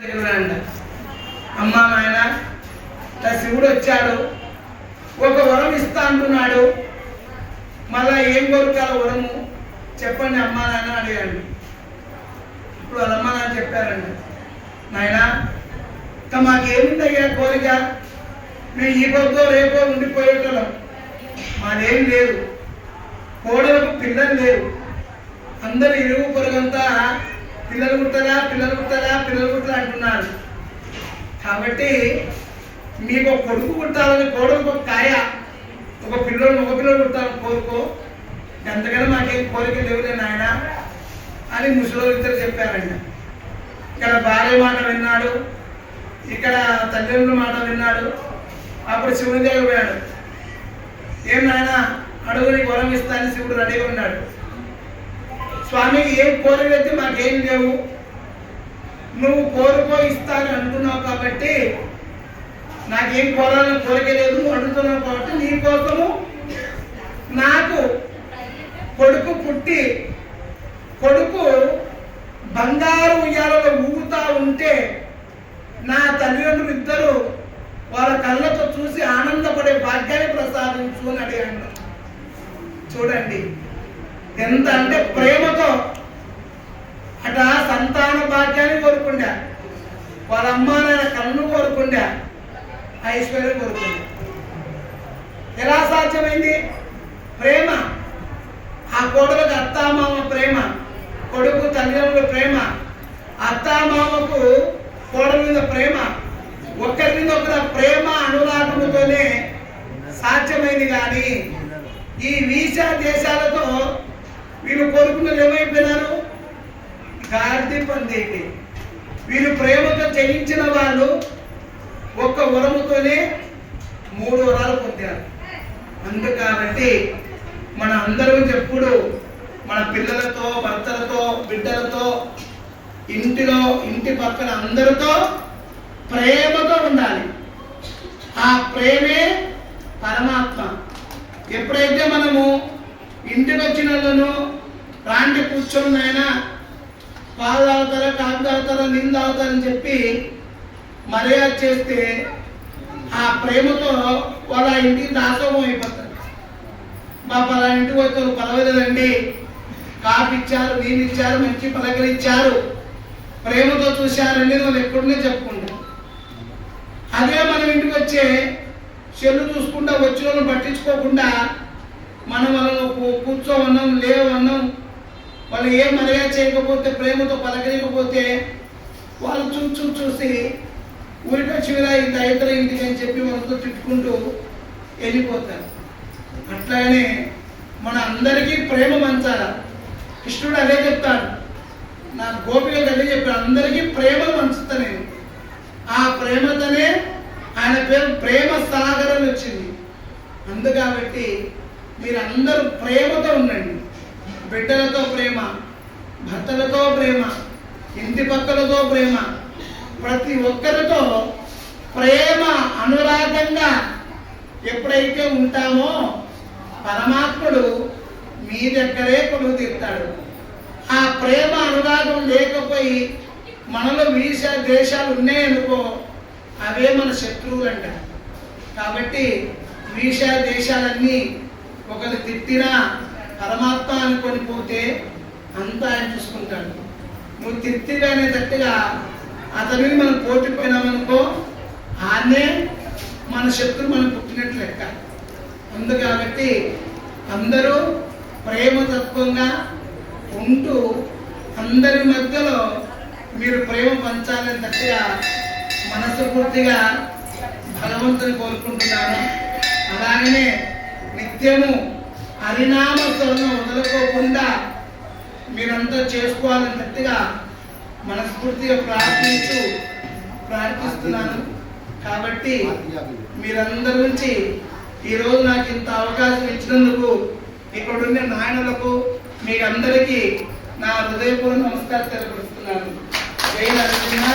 అమ్మా నాయన నా శివుడు వచ్చాడు, ఒక వరం ఇస్తా అంటున్నాడు, మళ్ళా ఏం కోరుకాల వరము చెప్పండి అమ్మా నాయన అడిగాడు. ఇప్పుడు వాళ్ళ అమ్మా నాన్న చెప్పారండి, నాయన మాకేముందయ్యా కోరిక, మేము ఈ పొద్దు రేపో ఉండిపోయేటోళ్ళం, మాదేం లేదు, కోడలకు పిల్లలు లేవు, అందరు ఇరుగు పొరుగంతా పిల్లలు పుట్టరా పిల్లలు పుట్టరా పిల్లలు పుట్టరా అంటున్నారు. కాబట్టి మీకు ఒక కొడుకు పుట్టాలని కోడలకు ఒక కాయ, ఒక పిల్లలు మగ పిల్లలు పుట్టాలని కోరుకో, ఎంతకన్నా మాకేం కోరిక లేవులే నాయన అని ముసలి ఇద్దరు చెప్పారండి. ఇక్కడ భార్య మాట విన్నాడు, ఇక్కడ తల్లిదండ్రుల మాట విన్నాడు. అప్పుడు శివుని దగ్గర పోయాడు. ఏం నాయన అడుగు, నీకు వరం ఇస్తానని శివుడు రెడీగా ఉన్నాడు. స్వామికి ఏం కోరిక అయితే మాకేం లేవు, నువ్వు కోరుకో ఇస్తాను అంటున్నావు కాబట్టి నాకేం కోరాలని కోరిక లేదు, నువ్వు అడుగుతున్నావు కాబట్టి నీ కోసము నాకు కొడుకు పుట్టి కొడుకు బంగారు ఉయ్యాలలో ఊగుతా ఉంటే నా తల్లిదండ్రులు ఇద్దరు వాళ్ళ కళ్ళతో చూసి ఆనందపడే భాగ్యాన్ని ప్రసాదించు అని అడిగాను. చూడండి ఎంత అంటే ప్రేమతో అట సంతాన భాగ్యాన్ని కోరుకుండా, వాళ్ళ అమ్మ నాయన కన్ను కోరుకుండా, ఐశ్వర్యం కోరుకుండా. ఎలా సాధ్యమైంది? ప్రేమ. ఆ కోడలకు అత్తామామ ప్రేమ, కొడుకు తల్లిదండ్రుల ప్రేమ, అత్తామామకు కోడల మీద ప్రేమ, ఒకరి మీద ఒకరి ప్రేమ అనురాగముతోనే సాధ్యమైంది. కానీ ఈ వీసా దేశాలతో వీళ్ళు కోరుకున్నది ఏమైపోయినారు? గాడిద పందేటి. వీళ్ళు ప్రేమతో జయించిన వాళ్ళు ఒక్క వరముతోనే 3 వరాలు పొందారు. అందుకాబట్టి మన అందరూ చెప్పుడు మన పిల్లలతో, భర్తలతో, బిడ్డలతో, ఇంటిలో ఇంటి పక్కన అందరితో ప్రేమతో ఉండాలి. ఆ ప్రేమే పరమాత్మ. ఎప్పుడైతే మనము ఇంటికి వచ్చిన వాళ్ళను రాండి కూర్చొని నాయన పాలు తాగుతారా, కాపు తాగుతారా, నీళ్ళు తాగుతారని చెప్పి మర్యాద చేస్తే ఆ ప్రేమతో వాళ్ళ ఇంటికి దాసోహం అయిపోతారు. మా పలా ఇంటికి వచ్చారు, పర్వాలేదండి, కాపు ఇచ్చారు, నీళ్ళు ఇచ్చారు, మంచి పలకలు ఇచ్చారు, ప్రేమతో చూశారండి వాళ్ళు ఎక్కడునే చెప్పుకుంటారు. అదే మనం ఇంటికి వచ్చే చెల్లు చూసుకుంటా వచ్చిన వాళ్ళని పట్టించుకోకుండా మనం వాళ్ళను కూర్చోవన్నాం, లేవన్నాం, వాళ్ళు ఏం మర్యాద చేయకపోతే, ప్రేమతో పలకలేకపోతే వాళ్ళు చూసి ఊరికి వచ్చి ఇలా ఇంత ఇతర ఇంటికి అని చెప్పి వాళ్ళతో తిట్టుకుంటూ వెళ్ళిపోతారు. అట్లానే మన అందరికీ ప్రేమ పంచాల. కృష్ణుడు అదే చెప్తాడు, నా గోపికలకు అదే చెప్పాడు, అందరికీ ప్రేమ పంచుతా నేను. ఆ ప్రేమతోనే ఆయన పేరు ప్రేమ సాగర్ అని వచ్చింది. అందుకాబట్టి మీరందరూ ప్రేమతో ఉండండి. బిడ్డలతో ప్రేమ, భర్తలతో ప్రేమ, ఇంటి పక్కలతో ప్రేమ, ప్రతి ఒక్కరితో ప్రేమ అనురాగంగా ఎప్పుడైతే ఉంటామో పరమాత్ముడు మీ దగ్గరే కొలువు తీరుతాడు. ఆ ప్రేమ అనురాగం లేకపోయి మనలో వీస దేశాలు ఉన్నాయనుకో, అవే మన శత్రువులు అంట. కాబట్టి వీస దేశాలన్నీ ఒకరు తిట్టినా పరమాత్మ అనుకొని పోతే అంతా ఆయన చూసుకుంటాడు. నువ్వు తిట్టిగానే తట్టుగా అతనిని మనం పోటీపోయినామనుకో, ఆనే మన శత్రువు మనం పుట్టినట్లు లెక్క. కాబట్టి అందరూ ప్రేమతత్వంగా ఉంటూ అందరి మధ్యలో మీరు ప్రేమ పంచాలని తట్టుగా మనస్ఫూర్తిగా భగవంతుని కోరుకుంటున్నాను. అలాగనే నిత్యము హరినామ స్మరణ వదులుకోకుండా మీరంతా చేసుకోవాలని గట్టిగా మనస్ఫూర్తిగా ప్రార్థిస్తున్నాను. కాబట్టి మీరందరి నుంచి ఈరోజు నాకు ఇంత అవకాశం ఇచ్చినందుకు ఇక్కడున్న నాయనలకు మీకు అందరికీ నా హృదయపూర్వక నమస్కారం తెలియపరుస్తున్నాను. జై నరసింహ.